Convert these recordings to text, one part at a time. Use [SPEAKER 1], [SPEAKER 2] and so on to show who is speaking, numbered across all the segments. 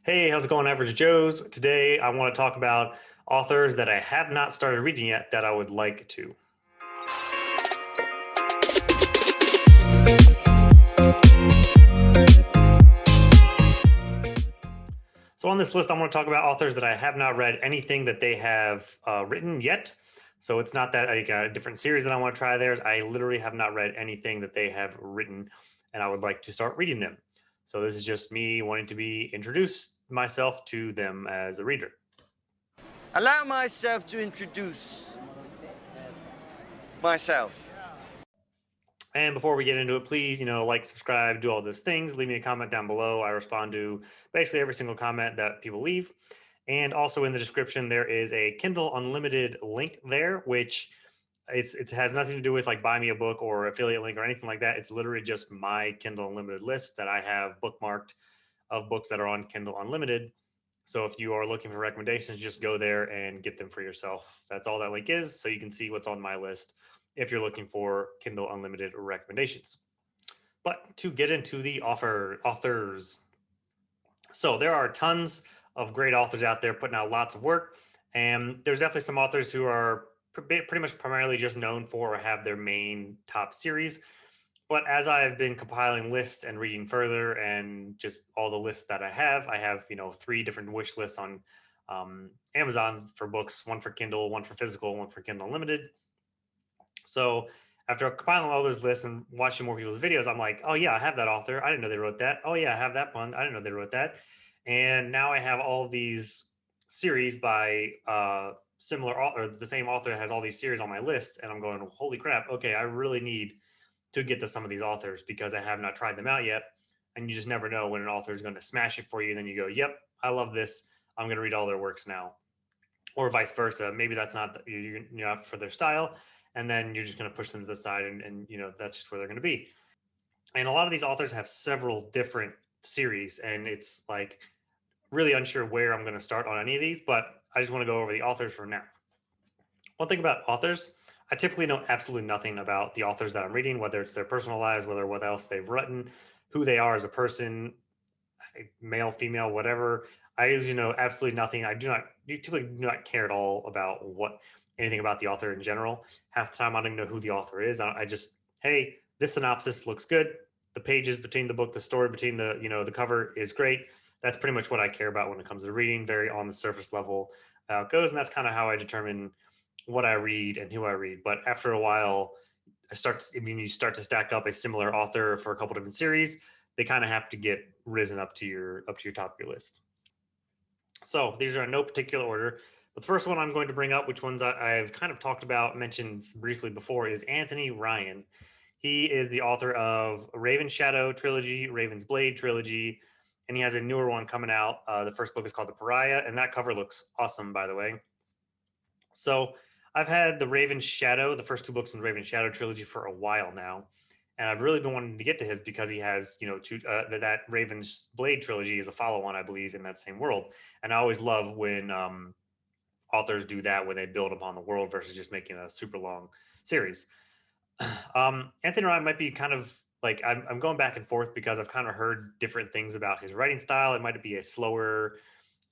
[SPEAKER 1] Hey, how's it going, Average Joes? Today I want to talk about authors that I have not started reading yet that I would like to. So on this list, I want to talk about authors that I have not read anything that they have written yet. So it's not that I got a different series that I want to try theirs. I literally have not read anything that they have written, and I would like to start reading them. So this is just me wanting to be introduce myself to them as a reader.
[SPEAKER 2] Allow myself to introduce myself.
[SPEAKER 1] And before we get into it, please, like, subscribe, do all those things. Leave me a comment down below. I respond to basically every single comment that people leave. And also in the description, there is a Kindle Unlimited link there, which it has nothing to do with like buy me a book or affiliate link or anything like that. It's literally just my Kindle Unlimited list that I have bookmarked of books that are on Kindle Unlimited. So if you are looking for recommendations, just go there and get them for yourself. That's all that link is, so you can see what's on my list if you're looking for Kindle Unlimited recommendations. But to get into the authors, so there are tons of great authors out there putting out lots of work, and there's definitely some authors who are pretty much primarily just known for or have their main top series. But as I've been compiling lists and reading further, and just all the lists that I have 3 different wish lists on Amazon for books: one for Kindle, one for physical, one for Kindle Unlimited. So after compiling all those lists and watching more people's videos, I'm like, oh yeah, I have that author. I didn't know they wrote that. Oh yeah, I have that one. I didn't know they wrote that. And now I have all these series by similar author, the same author has all these series on my list, and I'm going, holy crap, okay, I really need to get to some of these authors because I have not tried them out yet. And you just never know when an author is going to smash it for you. And then you go, yep, I love this. I'm going to read all their works now, or vice versa. Maybe that's not you're not for their style, and then you're just going to push them to the side, and that's just where they're going to be. And a lot of these authors have several different series, and it's like really unsure where I'm going to start on any of these. But I just want to go over the authors for now. One thing about authors, I typically know absolutely nothing about the authors that I'm reading, whether it's their personal lives, whether what else they've written, who they are as a person, male, female, whatever. I usually know absolutely nothing. You typically do not care at all about anything about the author in general. Half the time, I don't even know who the author is. I just, hey, this synopsis looks good. The pages between the book, the story between the cover is great. That's pretty much what I care about when it comes to reading, very on the surface level it goes. And that's kind of how I determine what I read and who I read. But after a while, you start to stack up a similar author for a couple different series, they kind of have to get risen up to your top of your list. So these are in no particular order. But the first one I'm going to bring up, which ones I've kind of talked about, mentioned briefly before, is Anthony Ryan. He is the author of Raven Shadow trilogy, Raven's Blade trilogy, and he has a newer one coming out. The first book is called The Pariah, and that cover looks awesome, by the way. So I've had the Raven Shadow, the first 2 books in the Raven Shadow trilogy for a while now, and I've really been wanting to get to his because he has, that Raven's Blade trilogy is a follow-on, I believe, in that same world. And I always love when authors do that, when they build upon the world versus just making a super long series. Anthony Ryan might be kind of like I'm going back and forth because I've kind of heard different things about his writing style. It might be a slower,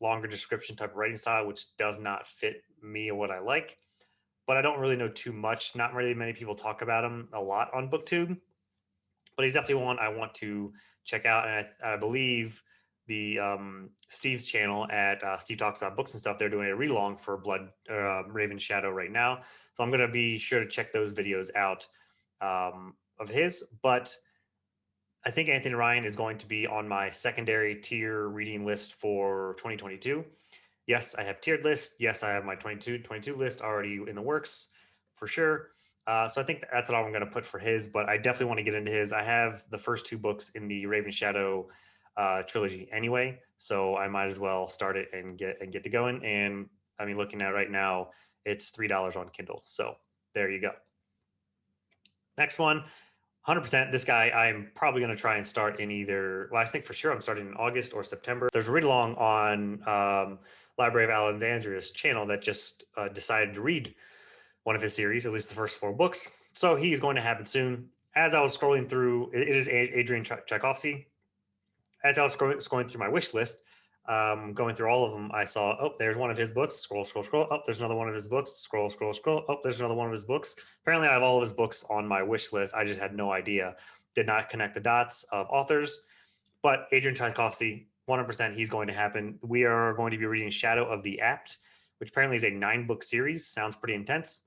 [SPEAKER 1] longer description type of writing style, which does not fit me or what I like. But I don't really know too much. Not really many people talk about him a lot on BookTube, but he's definitely one I want to check out. And I believe the Steve's channel at Steve Talks About Books and Stuff, they're doing a read along for Blood Raven Shadow right now. So I'm going to be sure to check those videos out of his. But I think Anthony Ryan is going to be on my secondary tier reading list for 2022. Yes, I have tiered lists. Yes, I have my 22 list already in the works for sure. So I think that's what I'm going to put for his, but I definitely want to get into his. I have the first 2 books in the Raven Shadow trilogy anyway, so I might as well start it and get to going. And I mean, looking at it right now, it's $3 on Kindle. So there you go. Next one, 100%. This guy, I'm probably going to try and start in I think for sure I'm starting in August or September. There's a read along on Library of Alexandria's channel that just decided to read one of his series, at least the first 4 books. So he's going to happen soon. As I was scrolling through, it is Adrienne Tchaikovsky. As I was scrolling through my wish list, going through all of them, I saw, oh, there's one of his books. Scroll, scroll, scroll. Oh, there's another one of his books. Scroll, scroll, scroll. Oh, there's another one of his books. Apparently, I have all of his books on my wish list. I just had no idea. Did not connect the dots of authors. But Adrienne Tchaikovsky, 100%, he's going to happen. We are going to be reading Shadow of the Apt, which apparently is a 9-book series. Sounds pretty intense.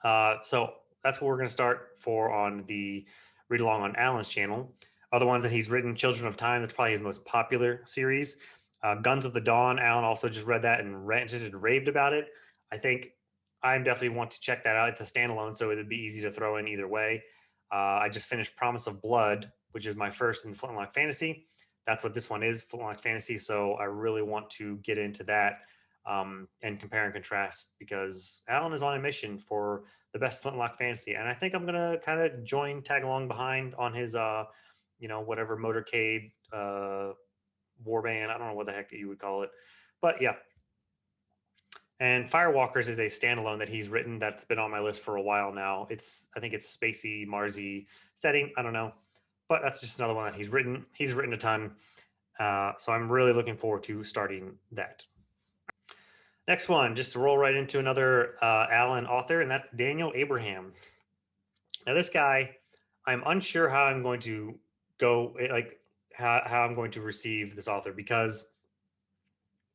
[SPEAKER 1] So that's what we're going to start for on the read along on Alan's channel. Other ones that he's written, Children of Time, that's probably his most popular series. Guns of the Dawn, Alan also just read that and ranted and raved about it. I think I definitely want to check that out. It's a standalone, so it'd be easy to throw in either way. I just finished Promise of Blood, which is my first in Flintlock Fantasy. That's what this one is, Flintlock Fantasy. So I really want to get into that and compare and contrast because Alan is on a mission for the best Flintlock Fantasy, and I think I'm gonna kind of tag along behind on his, whatever motorcade warband. I don't know what the heck you would call it, but yeah. And Firewalkers is a standalone that he's written that's been on my list for a while now. I think it's spacey, Marsy setting. I don't know, but that's just another one that he's written. He's written a ton, so I'm really looking forward to starting that. Next one, just to roll right into another Alan author, and that's Daniel Abraham. Now, this guy, I'm unsure how I'm going to go, like how I'm going to receive this author because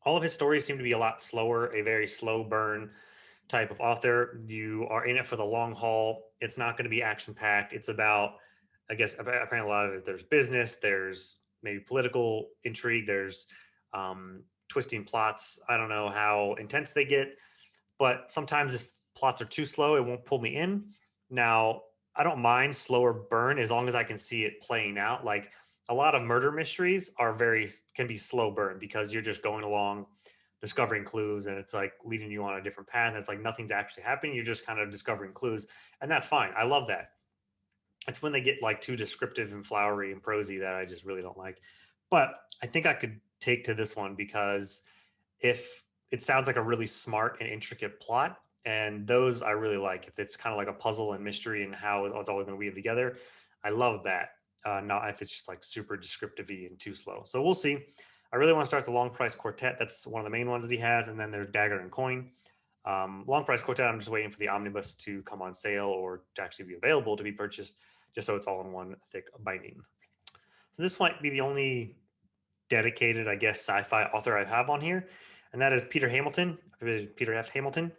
[SPEAKER 1] all of his stories seem to be a lot slower, a very slow burn type of author. You are in it for the long haul. It's not going to be action packed. It's about, I guess, apparently a lot of it, there's business, there's maybe political intrigue, there's twisting plots. I don't know how intense they get, but sometimes if plots are too slow, it won't pull me in. Now, I don't mind slower burn as long as I can see it playing out. Like a lot of murder mysteries can be slow burn because you're just going along discovering clues and it's like leading you on a different path. And it's like nothing's actually happening. You're just kind of discovering clues. And that's fine. I love that. It's when they get like too descriptive and flowery and prosy that I just really don't like. But I think I could take to this one because if it sounds like a really smart and intricate plot, and those I really like. If it's kind of like a puzzle and mystery and how it's all going to weave together, I love that. Not if it's just like super descriptive and too slow. So we'll see. I really want to start the Long Price Quartet. That's one of the main ones that he has, and then there's Dagger and Coin. Long Price Quartet, I'm just waiting for the omnibus to come on sale or to actually be available to be purchased, just so it's all in one thick binding. So this might be the only dedicated, I guess, sci-fi author I have on here, and that is Peter Hamilton. Peter F. Hamilton.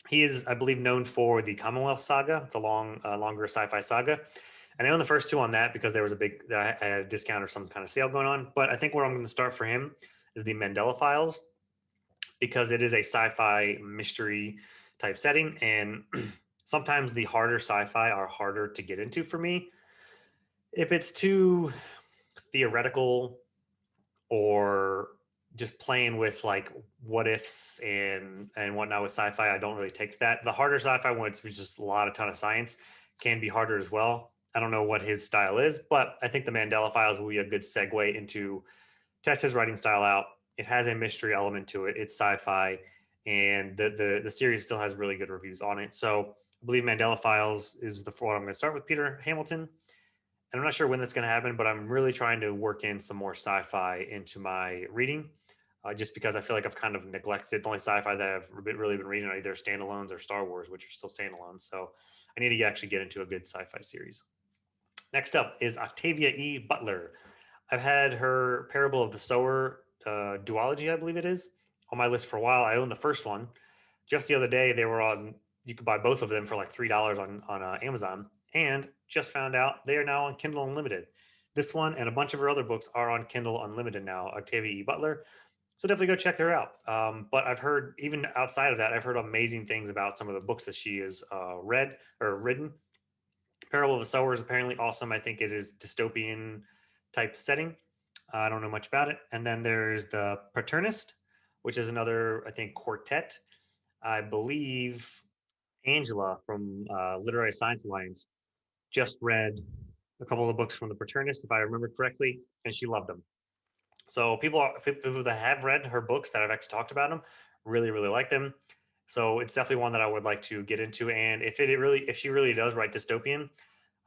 [SPEAKER 1] He is, I believe, known for the Commonwealth Saga. It's a longer sci-fi saga, and I own the first two on that because there was a discount or some kind of sale going on. But I think where I'm going to start for him is the Mandela Files because it is a sci-fi mystery type setting, and sometimes the harder sci-fi are harder to get into for me. If it's too theoretical or just playing with like what ifs and whatnot with sci-fi, I don't really take to that. The harder sci-fi when it's just a ton of science can be harder as well. I don't know what his style is, but I think the Mandela Files will be a good segue into test his writing style out. It has a mystery element to it. It's sci-fi, and the series still has really good reviews on it. So I believe Mandela Files is the one I'm going to start with Peter Hamilton. And I'm not sure when that's going to happen, but I'm really trying to work in some more sci-fi into my reading, just because I feel like I've kind of neglected the only sci-fi that I've really been reading are either standalones or Star Wars, which are still standalones. So I need to actually get into a good sci-fi series. Next up is Octavia E. Butler. I've had her Parable of the Sower duology, I believe it is, on my list for a while. I own the first one. Just the other day, they were on. You could buy both of them for like $3 on Amazon, and just found out they are now on Kindle Unlimited. This one and a bunch of her other books are on Kindle Unlimited now. Octavia E. Butler. So definitely go check her out. But I've heard, even outside of that, I've heard amazing things about some of the books that she has read or written. Parable of the Sower is apparently awesome. I think it is dystopian type setting. I don't know much about it. And then there's The Paternist, which is another, I think, quartet. I believe Angela from Literary Science Alliance just read a couple of books from The Paternist, if I remember correctly, and she loved them. So people that have read her books that I've actually talked about them really, really like them. So it's definitely one that I would like to get into. And if she really does write dystopian,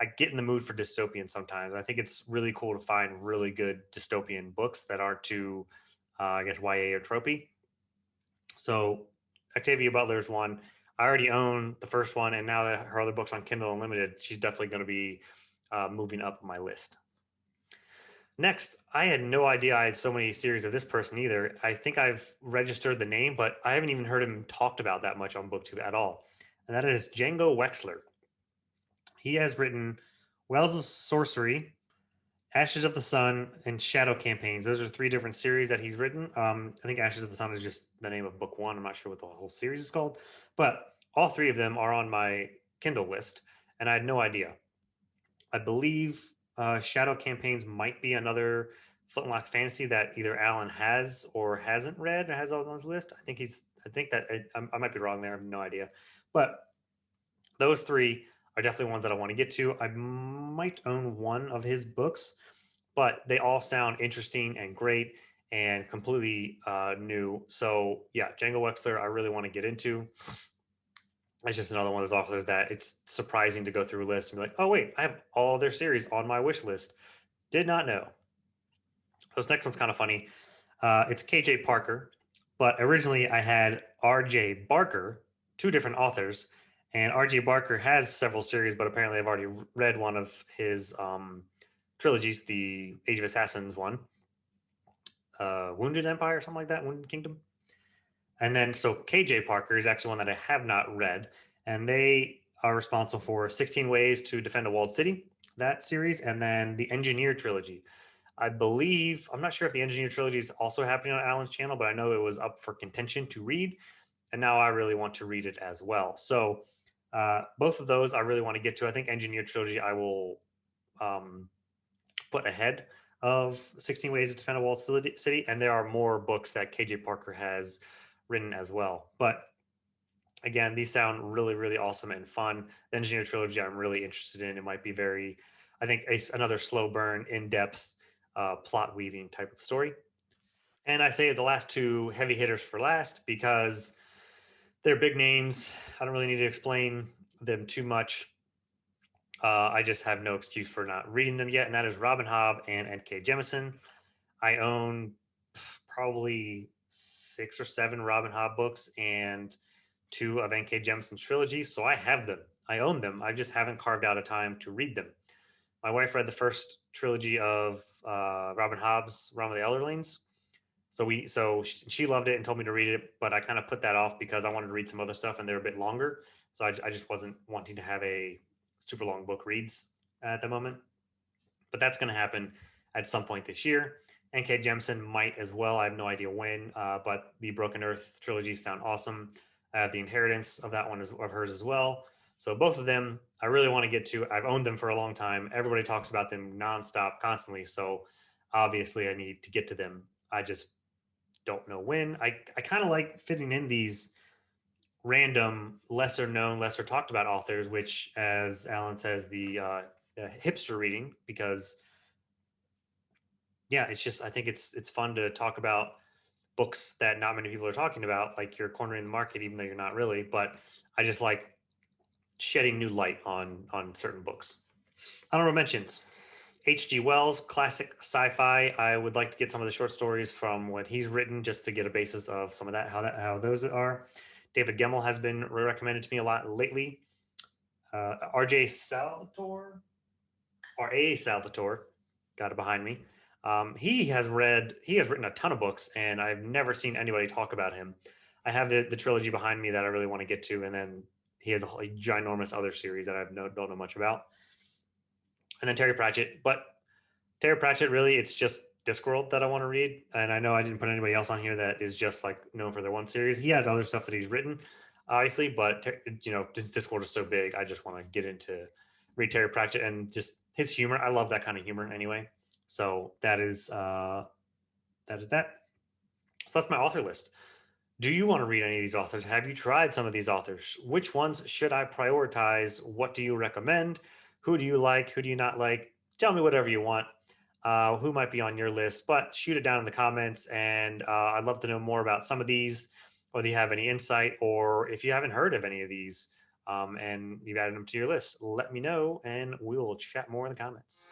[SPEAKER 1] I get in the mood for dystopian sometimes. I think it's really cool to find really good dystopian books that aren't too, I guess, YA or tropey. So Octavia Butler's one. I already own the first one, and now that her other books on Kindle Unlimited, she's definitely going to be moving up my list. Next, I had no idea I had so many series of this person either. I think I've registered the name, but I haven't even heard him talked about that much on BookTube at all. And that is Jango Wechsler. He has written Wells of Sorcery, Ashes of the Sun, and Shadow Campaigns. Those are three different series that he's written. I think Ashes of the Sun is just the name of book one. I'm not sure what the whole series is called, but all three of them are on my Kindle list, and I had no idea. I believe Shadow Campaigns might be another Flintlock fantasy that either Alan has or hasn't read or has on his list. I think he's. I think that I might be wrong there. I have no idea, but those three are definitely ones that I want to get to. I might own one of his books, but they all sound interesting and great and completely new. So yeah, Jango Wexler, I really want to get into. It's just another one of those authors that it's surprising to go through a list and be like, oh wait, I have all their series on my wish list. Did not know. This next one's kind of funny. It's KJ Parker, but originally I had RJ Barker, two different authors, and RJ Barker has several series, but apparently I've already read one of his trilogies, the Age of Assassins one, Wounded Empire, something like that, Wounded Kingdom. And then so KJ Parker is actually one that I have not read, and they are responsible for 16 Ways to Defend a Walled City, that series, and then the Engineer trilogy. I believe, I'm not sure if the Engineer trilogy is also happening on Alan's channel, but I know it was up for contention to read, and now I really want to read it as well. So both of those I really want to get to. I think Engineer trilogy I will put ahead of 16 Ways to Defend a Walled City, and there are more books that KJ Parker has written as well. But again, these sound really, really awesome and fun. The Engineer trilogy I'm really interested in. It might be very, I think, another slow burn, in depth, plot weaving type of story. And I say the last two heavy hitters for last because they're big names. I don't really need to explain them too much. I just have no excuse for not reading them yet, and that is Robin Hobb and N.K. Jemisin. I own probably 6 or 7 Robin Hobb books and 2 of N.K. Jemisin's trilogies, so I have them. I own them. I just haven't carved out a time to read them. My wife read the first trilogy of Robin Hobb's Realm of the Elderlings. So she loved it and told me to read it, but I kind of put that off because I wanted to read some other stuff and they're a bit longer. So I just wasn't wanting to have a super long book reads at the moment. But that's going to happen at some point this year. N.K. Jemisin might as well. I have no idea when, but the Broken Earth trilogy sound awesome. I have the Inheritance of that one of hers as well. So both of them, I really want to get to. I've owned them for a long time. Everybody talks about them nonstop, constantly. So obviously, I need to get to them. I just don't know when. I kind of like fitting in these random, lesser known, lesser talked about authors, which, as Alan says, the hipster reading, because yeah, it's just I think it's fun to talk about books that not many people are talking about, like you're cornering the market, even though you're not really. But I just like shedding new light on certain books. Honorable mentions: H.G. Wells, classic sci-fi. I would like to get some of the short stories from what he's written just to get a basis of some of how those are. David Gemmell has been recommended to me a lot lately. R.J. Salvatore, or A. Salvatore, got it behind me. He has written a ton of books, and I've never seen anybody talk about him. I have the trilogy behind me that I really want to get to, and then he has a ginormous other series that I don't know much about. And then Terry Pratchett, but Terry Pratchett, really, it's just Discworld that I want to read. And I know I didn't put anybody else on here that is just like known for their one series. He has other stuff that he's written, obviously, but Discworld is so big. I just want to get into read Terry Pratchett and just his humor. I love that kind of humor anyway. So that is that. So that's my author list. Do you want to read any of these authors? Have you tried some of these authors? Which ones should I prioritize? What do you recommend? Who do you like? Who do you not like? Tell me whatever you want. Who might be on your list, but shoot it down in the comments. And I'd love to know more about some of these, whether you have any insight or if you haven't heard of any of these and you've added them to your list, let me know and we will chat more in the comments.